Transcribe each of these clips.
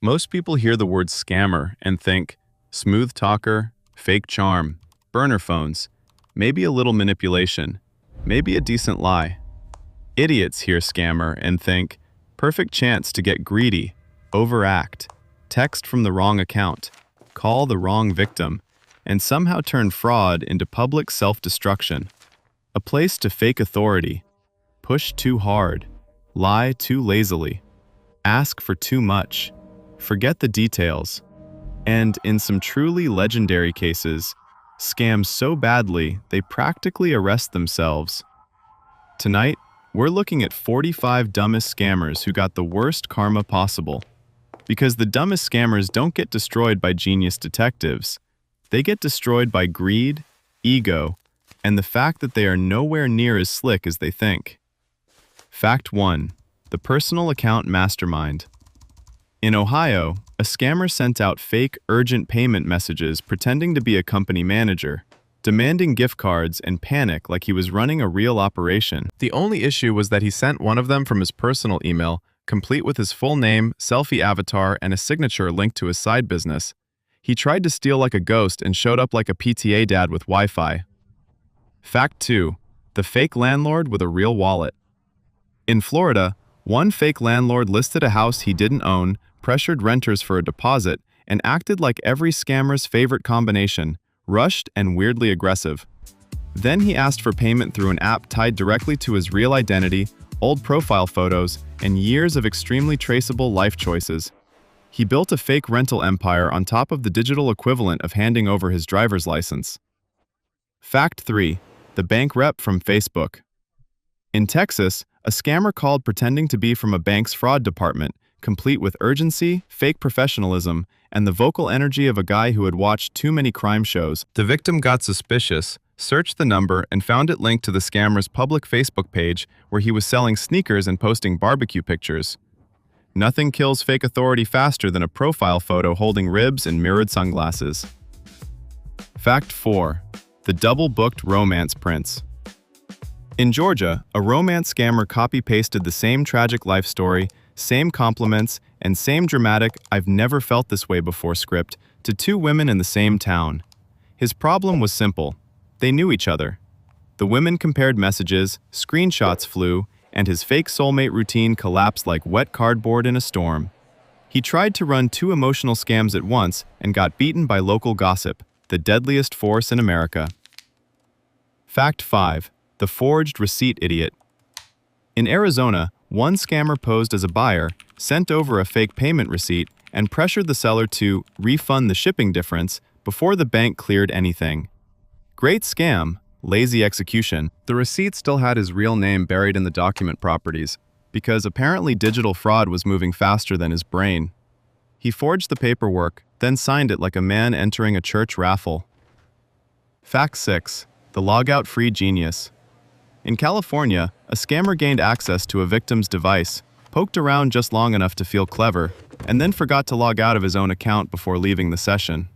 Most people hear the word scammer and think smooth talker, fake charm, burner phones, maybe a little manipulation, maybe a decent lie. Idiots hear scammer and think perfect chance to get greedy, overact, text from the wrong account, call the wrong victim, and somehow turn fraud into public self-destruction. A place to fake authority, push too hard, lie too lazily, ask for too much, forget the details, and, in some truly legendary cases, scam so badly they practically arrest themselves. Tonight, we're looking at 45 dumbest scammers who got the worst karma possible. Because the dumbest scammers don't get destroyed by genius detectives. They get destroyed by greed, ego, and the fact that they are nowhere near as slick as they think. Fact 1. The personal account mastermind. In Ohio, a scammer sent out fake urgent payment messages pretending to be a company manager, demanding gift cards and panic like he was running a real operation. The only issue was that he sent one of them from his personal email, complete with his full name, selfie avatar, and a signature linked to his side business. He tried to steal like a ghost and showed up like a PTA dad with Wi-Fi. Fact 2. The fake landlord with a real wallet. In Florida, one fake landlord listed a house he didn't own, pressured renters for a deposit, and acted like every scammer's favorite combination, rushed and weirdly aggressive. Then he asked for payment through an app tied directly to his real identity, old profile photos, and years of extremely traceable life choices. He built a fake rental empire on top of the digital equivalent of handing over his driver's license. Fact 3. The bank rep from Facebook. In Texas, a scammer called pretending to be from a bank's fraud department, complete with urgency, fake professionalism, and the vocal energy of a guy who had watched too many crime shows. The victim got suspicious, searched the number, and found it linked to the scammer's public Facebook page where he was selling sneakers and posting barbecue pictures. Nothing kills fake authority faster than a profile photo holding ribs and mirrored sunglasses. Fact 4. The double-booked romance prince. In Georgia, a romance scammer copy-pasted the same tragic life story, same compliments, and same dramatic "I've never felt this way before" script to two women in the same town. His problem was simple. They knew each other. The women compared messages, screenshots flew, and his fake soulmate routine collapsed like wet cardboard in a storm. He tried to run two emotional scams at once and got beaten by local gossip, the deadliest force in America. Fact 5. The forged receipt idiot. In Arizona, one scammer posed as a buyer, sent over a fake payment receipt, and pressured the seller to refund the shipping difference before the bank cleared anything. Great scam, lazy execution. The receipt still had his real name buried in the document properties, because apparently digital fraud was moving faster than his brain. He forged the paperwork, then signed it like a man entering a church raffle. Fact 6. The logout-free genius. In California, a scammer gained access to a victim's device, poked around just long enough to feel clever, and then forgot to log out of his own account before leaving the session.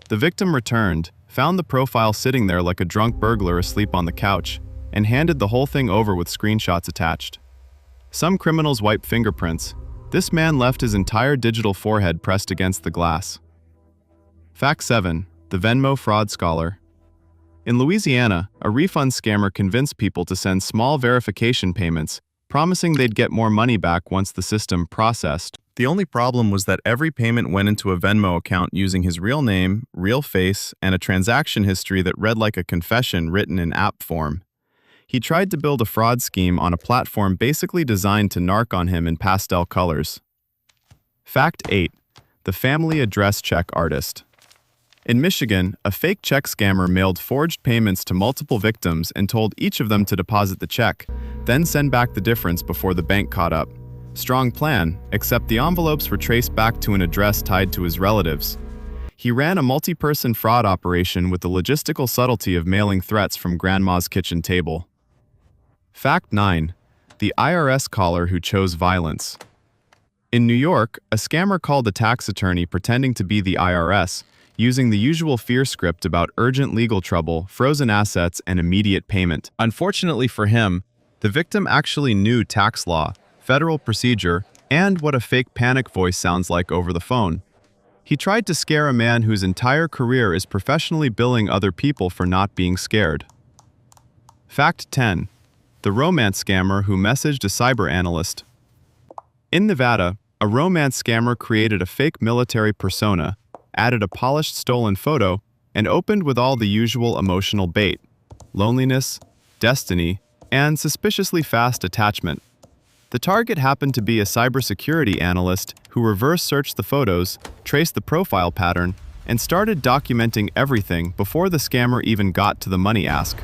The victim returned, found the profile sitting there like a drunk burglar asleep on the couch, and handed the whole thing over with screenshots attached. Some criminals wipe fingerprints. This man left his entire digital forehead pressed against the glass. Fact 7. The Venmo fraud scholar. In Louisiana, a refund scammer convinced people to send small verification payments, promising they'd get more money back once the system processed. The only problem was that every payment went into a Venmo account using his real name, real face, and a transaction history that read like a confession written in app form. He tried to build a fraud scheme on a platform basically designed to narc on him in pastel colors. Fact 8. The family address check artist. In Michigan, a fake check scammer mailed forged payments to multiple victims and told each of them to deposit the check, then send back the difference before the bank caught up. Strong plan, except the envelopes were traced back to an address tied to his relatives. He ran a multi-person fraud operation with the logistical subtlety of mailing threats from grandma's kitchen table. Fact 9. The IRS caller who chose violence. In New York, a scammer called a tax attorney pretending to be the IRS, using the usual fear script about urgent legal trouble, frozen assets, and immediate payment. Unfortunately for him, the victim actually knew tax law, federal procedure, and what a fake panic voice sounds like over the phone. He tried to scare a man whose entire career is professionally billing other people for not being scared. Fact 10. The romance scammer who messaged a cyber analyst. In Nevada, a romance scammer created a fake military persona, added a polished stolen photo, and opened with all the usual emotional bait: loneliness, destiny, and suspiciously fast attachment. The target happened to be a cybersecurity analyst who reverse-searched the photos, traced the profile pattern, and started documenting everything before the scammer even got to the money ask.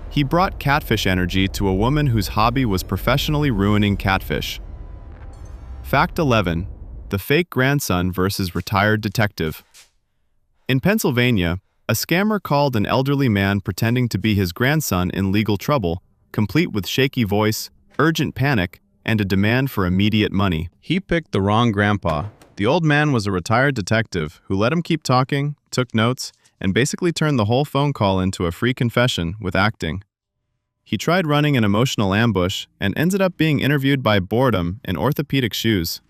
He brought catfish energy to a woman whose hobby was professionally ruining catfish. Fact 11. The fake grandson versus retired detective. In Pennsylvania, a scammer called an elderly man pretending to be his grandson in legal trouble, complete with shaky voice, urgent panic, and a demand for immediate money. He picked the wrong grandpa. The old man was a retired detective who let him keep talking, took notes, and basically turned the whole phone call into a free confession with acting. He tried running an emotional ambush and ended up being interviewed by boredom in orthopedic shoes.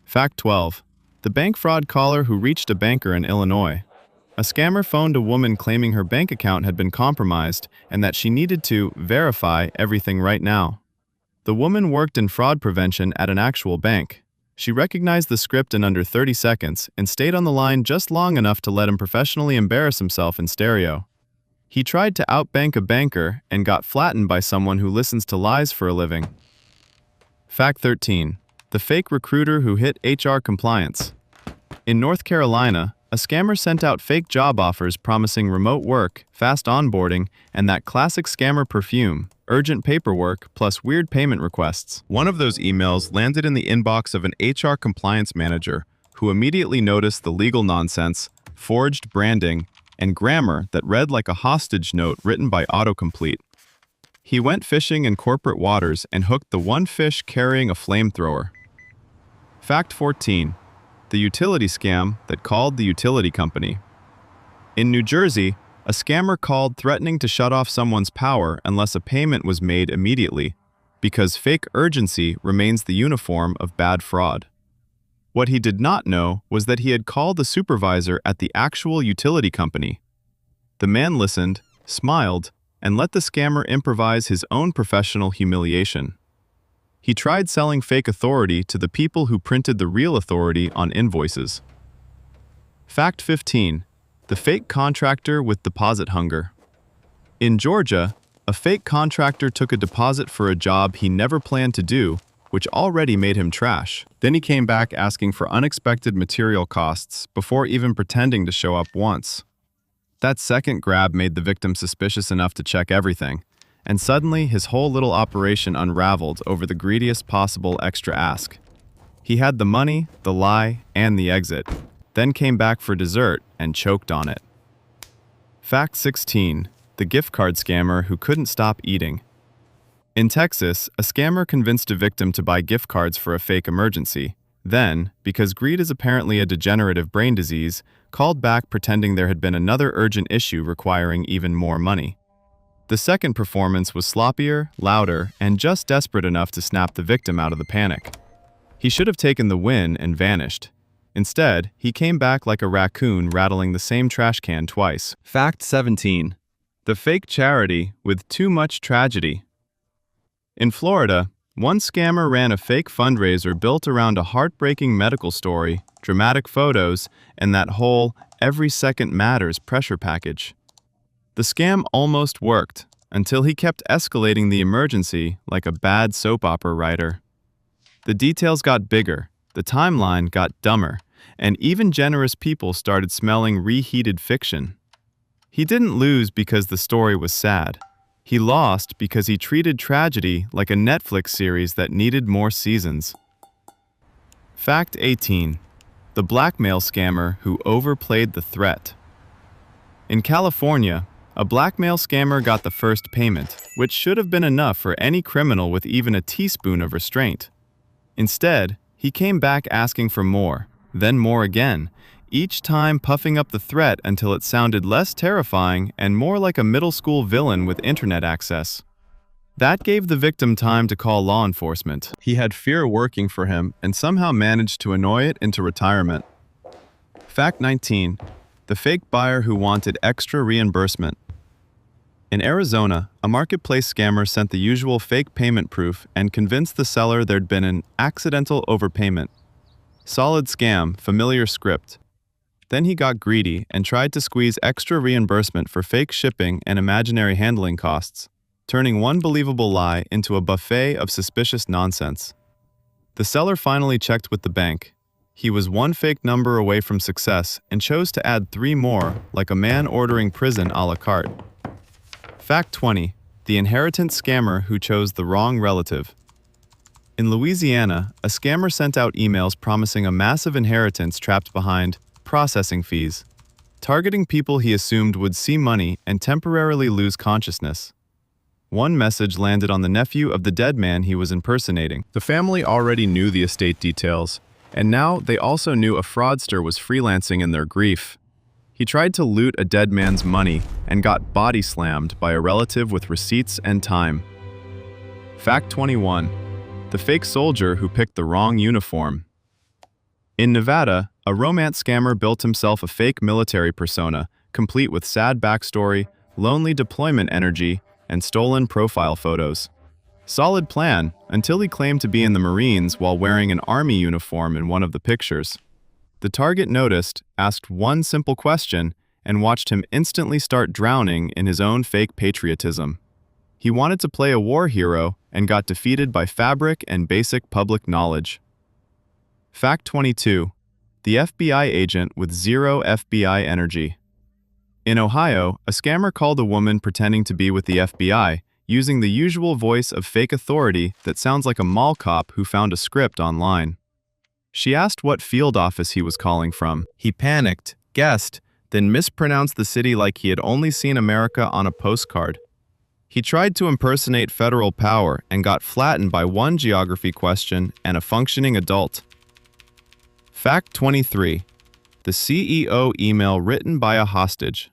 Fact 12. The bank fraud caller who reached a banker in Illinois. A scammer phoned a woman claiming her bank account had been compromised and that she needed to verify everything right now. The woman worked in fraud prevention at an actual bank. She recognized the script in under 30 seconds and stayed on the line just long enough to let him professionally embarrass himself in stereo. He tried to outbank a banker and got flattened by someone who listens to lies for a living. Fact 13. The fake recruiter who hit HR compliance. In North Carolina, a scammer sent out fake job offers promising remote work, fast onboarding, and that classic scammer perfume: urgent paperwork plus weird payment requests. One of those emails landed in the inbox of an HR compliance manager who immediately noticed the legal nonsense, forged branding, and grammar that read like a hostage note written by autocomplete. He went fishing in corporate waters and hooked the one fish carrying a flamethrower. Fact 14. The utility scam that called the utility company. In New Jersey, a scammer called threatening to shut off someone's power unless a payment was made immediately, because fake urgency remains the uniform of bad fraud. What he did not know was that he had called the supervisor at the actual utility company. The man listened, smiled, and let the scammer improvise his own professional humiliation. He tried selling fake authority to the people who printed the real authority on invoices. Fact 15. The fake contractor with deposit hunger. In Georgia, a fake contractor took a deposit for a job he never planned to do, which already made him trash. Then he came back asking for unexpected material costs before even pretending to show up once. That second grab made the victim suspicious enough to check everything, and suddenly his whole little operation unraveled over the greediest possible extra ask. He had the money, the lie, and the exit, then came back for dessert and choked on it. Fact 16. The gift card scammer who couldn't stop eating. In Texas, a scammer convinced a victim to buy gift cards for a fake emergency, then, because greed is apparently a degenerative brain disease, called back pretending there had been another urgent issue requiring even more money. The second performance was sloppier, louder, and just desperate enough to snap the victim out of the panic. He should have taken the win and vanished. Instead, he came back like a raccoon rattling the same trash can twice. Fact 17. The fake charity with too much tragedy. In Florida, one scammer ran a fake fundraiser built around a heartbreaking medical story, dramatic photos, and that whole "every second matters" pressure package. The scam almost worked, until he kept escalating the emergency like a bad soap opera writer. The details got bigger, the timeline got dumber, and even generous people started smelling reheated fiction. He didn't lose because the story was sad. He lost because he treated tragedy like a Netflix series that needed more seasons. Fact 18. The blackmail scammer who overplayed the threat. In California, a blackmail scammer got the first payment, which should have been enough for any criminal with even a teaspoon of restraint. Instead, he came back asking for more, then more again, each time puffing up the threat until it sounded less terrifying and more like a middle school villain with internet access. That gave the victim time to call law enforcement. He had fear working for him and somehow managed to annoy it into retirement. Fact 19. The fake buyer who wanted extra reimbursement. In Arizona, a marketplace scammer sent the usual fake payment proof and convinced the seller there'd been an accidental overpayment. Solid scam, familiar script. Then he got greedy and tried to squeeze extra reimbursement for fake shipping and imaginary handling costs, turning one believable lie into a buffet of suspicious nonsense. The seller finally checked with the bank. He was one fake number away from success and chose to add 3 more, like a man ordering prison a la carte. Fact 20. The inheritance scammer who chose the wrong relative. In Louisiana, a scammer sent out emails promising a massive inheritance trapped behind processing fees, targeting people he assumed would see money and temporarily lose consciousness. One message landed on the nephew of the dead man he was impersonating. The family already knew the estate details, and now they also knew a fraudster was freelancing in their grief. He tried to loot a dead man's money and got body slammed by a relative with receipts and time. Fact 21. The fake soldier who picked the wrong uniform. In Nevada, a romance scammer built himself a fake military persona, complete with sad backstory, lonely deployment energy, and stolen profile photos. Solid plan, until he claimed to be in the Marines while wearing an army uniform in one of the pictures. The target noticed, asked one simple question, and watched him instantly start drowning in his own fake patriotism. He wanted to play a war hero and got defeated by fabric and basic public knowledge. Fact 22. The FBI agent with zero FBI energy. In Ohio, a scammer called a woman pretending to be with the FBI, using the usual voice of fake authority that sounds like a mall cop who found a script online. She asked what field office he was calling from. He panicked, guessed, then mispronounced the city like he had only seen America on a postcard. He tried to impersonate federal power and got flattened by one geography question and a functioning adult. Fact 23. The CEO email written by a hostage.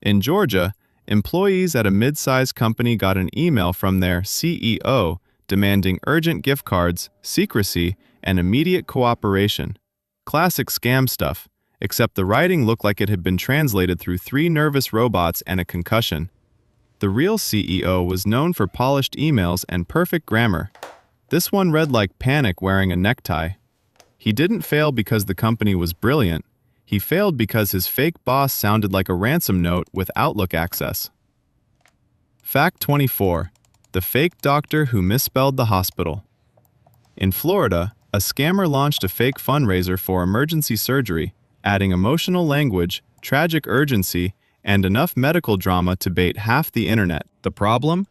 In Georgia, employees at a mid-sized company got an email from their CEO demanding urgent gift cards, secrecy, and immediate cooperation. Classic scam stuff, except the writing looked like it had been translated through 3 nervous robots and a concussion. The real CEO was known for polished emails and perfect grammar. This one read like panic wearing a necktie. He didn't fail because the company was brilliant. He failed because his fake boss sounded like a ransom note with Outlook access. Fact 24. The fake doctor who misspelled the hospital. In Florida, a scammer launched a fake fundraiser for emergency surgery, adding emotional language, tragic urgency, and enough medical drama to bait half the internet. The problem?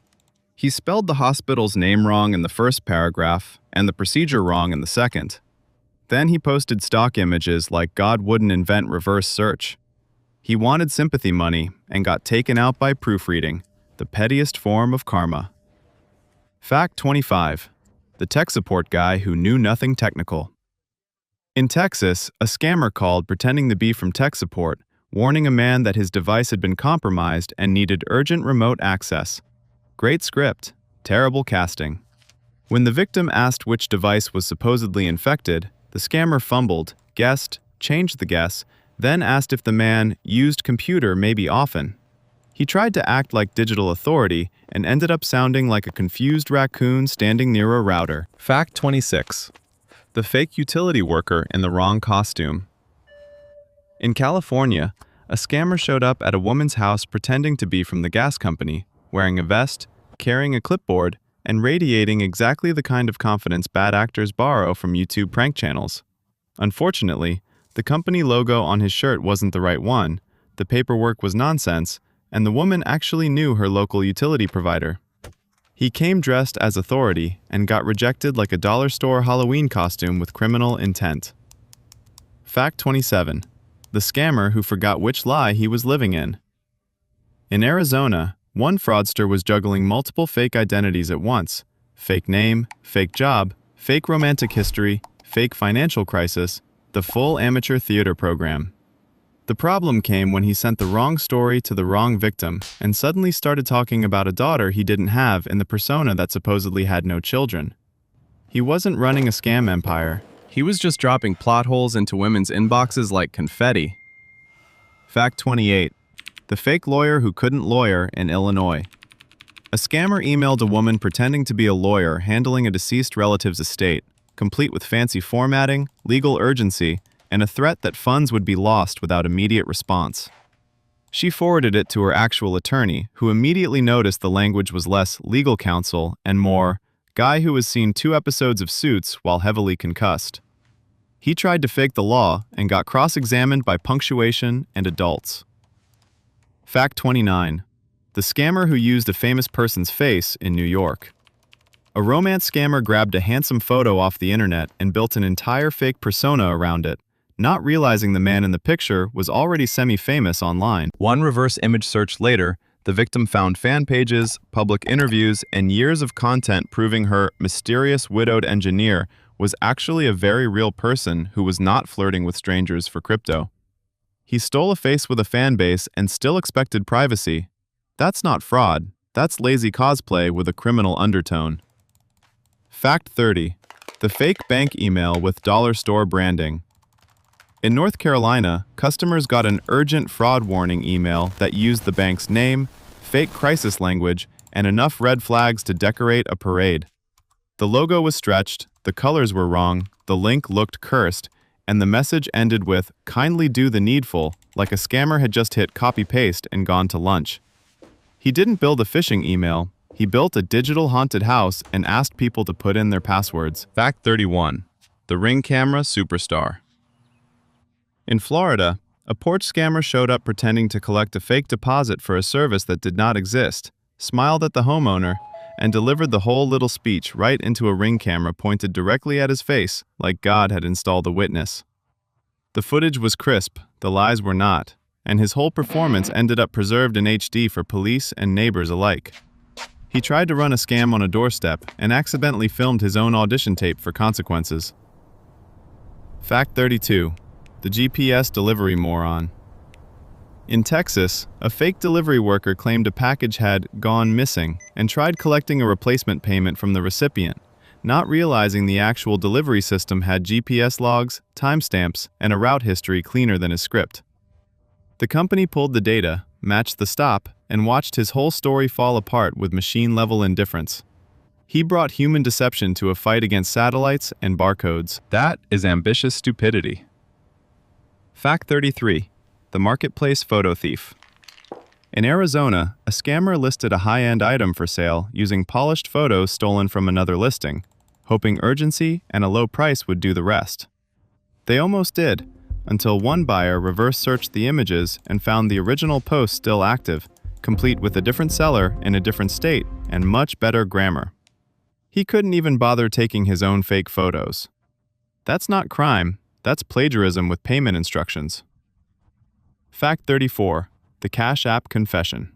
He spelled the hospital's name wrong in the first paragraph and the procedure wrong in the second. Then he posted stock images like God wouldn't invent reverse search. He wanted sympathy money and got taken out by proofreading, the pettiest form of karma. Fact 25. The tech support guy who knew nothing technical. In Texas, a scammer called pretending to be from tech support, warning a man that his device had been compromised and needed urgent remote access. Great script, terrible casting. When the victim asked which device was supposedly infected, the scammer fumbled, guessed, changed the guess, then asked if the man used computer maybe often. He tried to act like digital authority and ended up sounding like a confused raccoon standing near a router. Fact 26. The fake utility worker in the wrong costume. In California, a scammer showed up at a woman's house pretending to be from the gas company, wearing a vest, carrying a clipboard, and radiating exactly the kind of confidence bad actors borrow from YouTube prank channels. Unfortunately, the company logo on his shirt wasn't the right one, the paperwork was nonsense, and the woman actually knew her local utility provider. He came dressed as authority and got rejected like a dollar store Halloween costume with criminal intent. Fact 27. The scammer who forgot which lie he was living in. In Arizona, one fraudster was juggling multiple fake identities at once: fake name, fake job, fake romantic history, fake financial crisis, the full amateur theater program. The problem came when he sent the wrong story to the wrong victim and suddenly started talking about a daughter he didn't have in the persona that supposedly had no children. He wasn't running a scam empire. He was just dropping plot holes into women's inboxes like confetti. Fact 28. The fake lawyer who couldn't lawyer in Illinois. A scammer emailed a woman pretending to be a lawyer handling a deceased relative's estate, complete with fancy formatting, legal urgency, and a threat that funds would be lost without immediate response. She forwarded it to her actual attorney, who immediately noticed the language was less legal counsel and more guy who has seen 2 episodes of Suits while heavily concussed. He tried to fake the law and got cross-examined by punctuation and adults. Fact 29. The scammer who used a famous person's face in New York. A romance scammer grabbed a handsome photo off the internet and built an entire fake persona around it, not realizing the man in the picture was already semi-famous online. One reverse image search later, the victim found fan pages, public interviews, and years of content proving her mysterious widowed engineer was actually a very real person who was not flirting with strangers for crypto. He stole a face with a fan base and still expected privacy. That's not fraud, that's lazy cosplay with a criminal undertone. Fact 30. The fake bank email with dollar store branding. In North Carolina, customers got an urgent fraud warning email that used the bank's name, fake crisis language, and enough red flags to decorate a parade. The logo was stretched, the colors were wrong, the link looked cursed, and the message ended with, "Kindly do the needful," like a scammer had just hit copy-paste and gone to lunch. He didn't build a phishing email, he built a digital haunted house and asked people to put in their passwords. Fact 31. The Ring Camera Superstar. In Florida, a porch scammer showed up pretending to collect a fake deposit for a service that did not exist, smiled at the homeowner, and delivered the whole little speech right into a Ring camera pointed directly at his face, like God had installed a witness. The footage was crisp, the lies were not, and his whole performance ended up preserved in HD for police and neighbors alike. He tried to run a scam on a doorstep and accidentally filmed his own audition tape for consequences. Fact 32. The GPS delivery moron. In Texas, a fake delivery worker claimed a package had gone missing and tried collecting a replacement payment from the recipient, not realizing the actual delivery system had GPS logs, timestamps, and a route history cleaner than his script. The company pulled the data, matched the stop, and watched his whole story fall apart with machine-level indifference. He brought human deception to a fight against satellites and barcodes. That is ambitious stupidity. Fact 33. The marketplace photo thief. In Arizona, a scammer listed a high-end item for sale using polished photos stolen from another listing, hoping urgency and a low price would do the rest. They almost did, until one buyer reverse-searched the images and found the original post still active, complete with a different seller in a different state and much better grammar. He couldn't even bother taking his own fake photos. That's not crime, that's plagiarism with payment instructions. Fact 34. The Cash App Confession.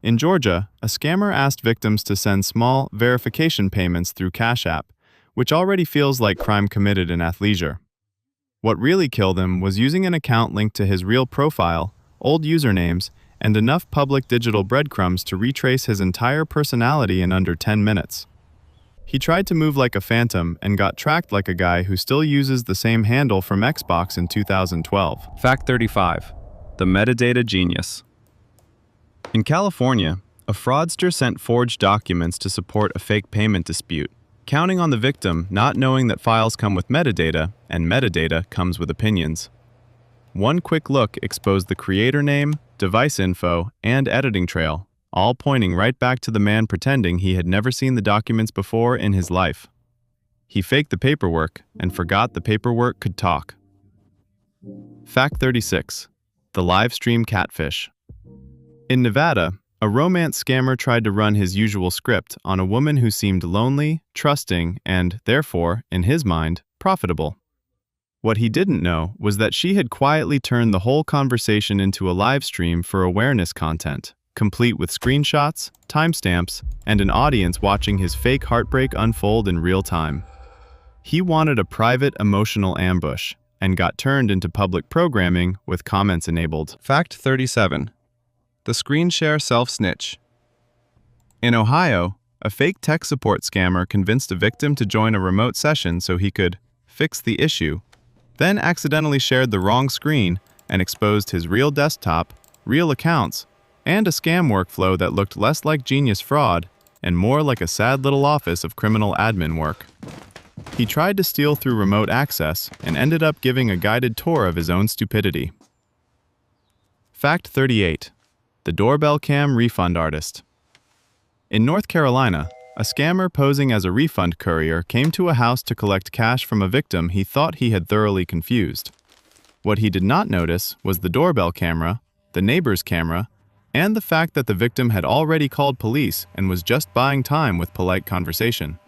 In Georgia, a scammer asked victims to send small verification payments through Cash App, which already feels like crime committed in athleisure. What really killed him was using an account linked to his real profile, old usernames, and enough public digital breadcrumbs to retrace his entire personality in under 10 minutes. He tried to move like a phantom and got tracked like a guy who still uses the same handle from Xbox in 2012. Fact 35. The metadata genius. In California, a fraudster sent forged documents to support a fake payment dispute, counting on the victim not knowing that files come with metadata and metadata comes with opinions. One quick look exposed the creator name, device info, and editing trail, all pointing right back to the man pretending he had never seen the documents before in his life. He faked the paperwork and forgot the paperwork could talk. Fact 36. The live stream catfish. In Nevada, a romance scammer tried to run his usual script on a woman who seemed lonely, trusting, and, therefore, in his mind, profitable. What he didn't know was that she had quietly turned the whole conversation into a live stream for awareness content, complete with screenshots, timestamps, and an audience watching his fake heartbreak unfold in real time. He wanted a private emotional ambush, and got turned into public programming with comments enabled. Fact 37. The screen share self-snitch. In Ohio, a fake tech support scammer convinced a victim to join a remote session so he could fix the issue, then accidentally shared the wrong screen and exposed his real desktop, real accounts, and a scam workflow that looked less like genius fraud and more like a sad little office of criminal admin work. He tried to steal through remote access and ended up giving a guided tour of his own stupidity. Fact 38. The doorbell cam refund artist. In North Carolina, a scammer posing as a refund courier came to a house to collect cash from a victim he thought he had thoroughly confused. What he did not notice was the doorbell camera, the neighbor's camera, and the fact that the victim had already called police and was just buying time with polite conversation.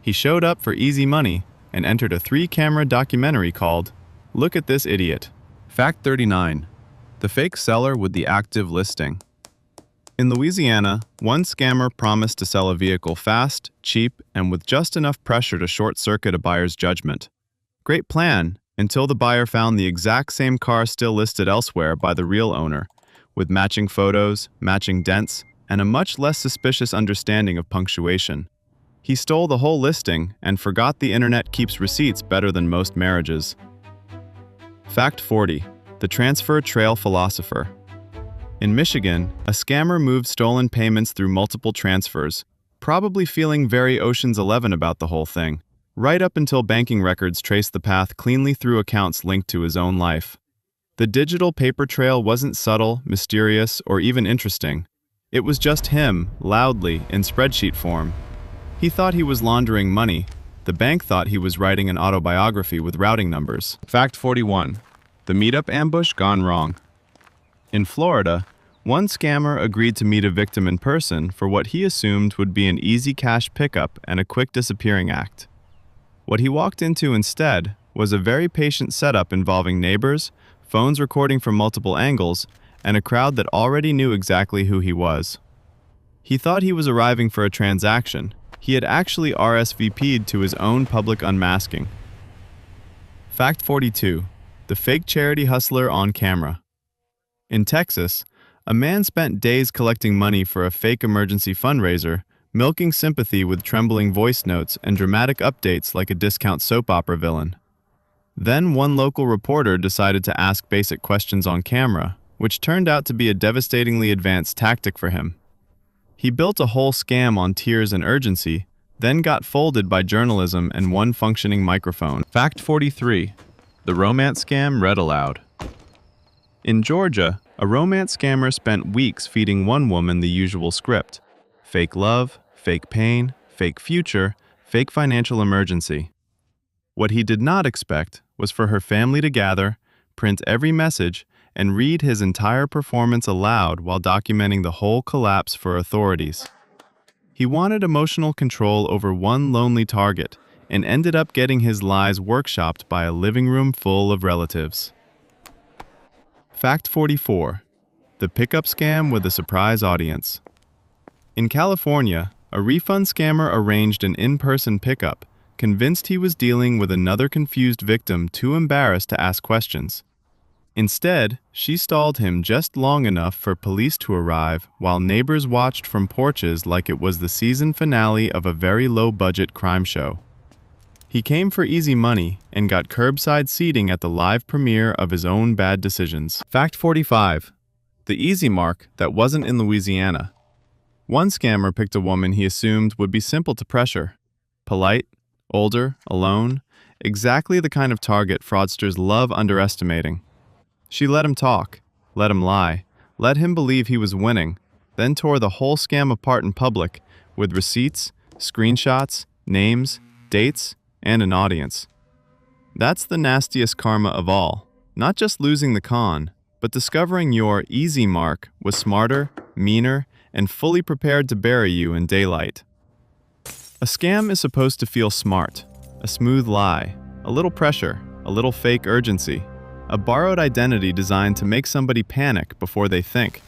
He showed up for easy money and entered a 3-camera documentary called "Look at This Idiot." Fact 39. The fake seller with the active listing. In Louisiana, one scammer promised to sell a vehicle fast, cheap, and with just enough pressure to short-circuit a buyer's judgment. Great plan, until the buyer found the exact same car still listed elsewhere by the real owner, with matching photos, matching dents, and a much less suspicious understanding of punctuation. He stole the whole listing and forgot the internet keeps receipts better than most marriages. Fact 40. The transfer trail philosopher. In Michigan, a scammer moved stolen payments through multiple transfers, probably feeling very Ocean's 11 about the whole thing, right up until banking records traced the path cleanly through accounts linked to his own life. The digital paper trail wasn't subtle, mysterious, or even interesting. It was just him, loudly, in spreadsheet form. He thought he was laundering money. The bank thought he was writing an autobiography with routing numbers. Fact 41. The meetup ambush gone wrong. In Florida, one scammer agreed to meet a victim in person for what he assumed would be an easy cash pickup and a quick disappearing act. What he walked into instead was a very patient setup involving neighbors, phones recording from multiple angles, and a crowd that already knew exactly who he was. He thought he was arriving for a transaction. He had actually RSVP'd to his own public unmasking. Fact 42. The fake charity hustler on camera. In Texas, a man spent days collecting money for a fake emergency fundraiser, milking sympathy with trembling voice notes and dramatic updates like a discount soap opera villain. Then one local reporter decided to ask basic questions on camera, which turned out to be a devastatingly advanced tactic for him. He built a whole scam on tears and urgency, then got folded by journalism and one functioning microphone. Fact 43. The romance scam read aloud. In Georgia, a romance scammer spent weeks feeding one woman the usual script: fake love, fake pain, fake future, fake financial emergency. What he did not expect was for her family to gather, print every message, and read his entire performance aloud while documenting the whole collapse for authorities. He wanted emotional control over one lonely target and ended up getting his lies workshopped by a living room full of relatives. Fact 44. The pickup scam with a surprise audience. In California, a refund scammer arranged an in-person pickup, convinced he was dealing with another confused victim too embarrassed to ask questions. Instead, she stalled him just long enough for police to arrive while neighbors watched from porches like it was the season finale of a very low-budget crime show. He came for easy money and got curbside seating at the live premiere of his own bad decisions. Fact 45. The easy mark that wasn't in Louisiana. One scammer picked a woman he assumed would be simple to pressure. Polite, older, alone, exactly the kind of target fraudsters love underestimating. She let him talk, let him lie, let him believe he was winning, then tore the whole scam apart in public with receipts, screenshots, names, dates, and an audience. That's the nastiest karma of all, not just losing the con, but discovering your easy mark was smarter, meaner, and fully prepared to bury you in daylight. A scam is supposed to feel smart, a smooth lie, a little pressure, a little fake urgency, a borrowed identity designed to make somebody panic before they think.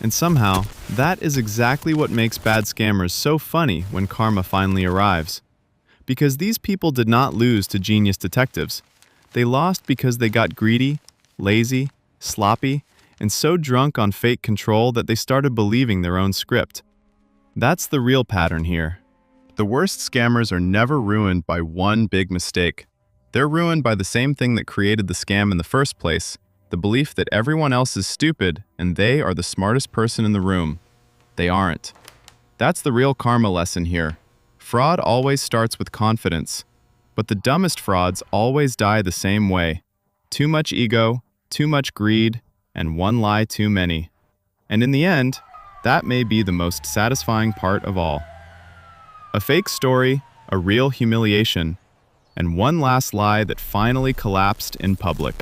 And somehow, that is exactly what makes bad scammers so funny when karma finally arrives. Because these people did not lose to genius detectives. They lost because they got greedy, lazy, sloppy, and so drunk on fake control that they started believing their own script. That's the real pattern here. The worst scammers are never ruined by one big mistake. They're ruined by the same thing that created the scam in the first place, the belief that everyone else is stupid and they are the smartest person in the room. They aren't. That's the real karma lesson here. Fraud always starts with confidence, but the dumbest frauds always die the same way. Too much ego, too much greed, and one lie too many. And in the end, that may be the most satisfying part of all. A fake story, a real humiliation, and one last lie that finally collapsed in public.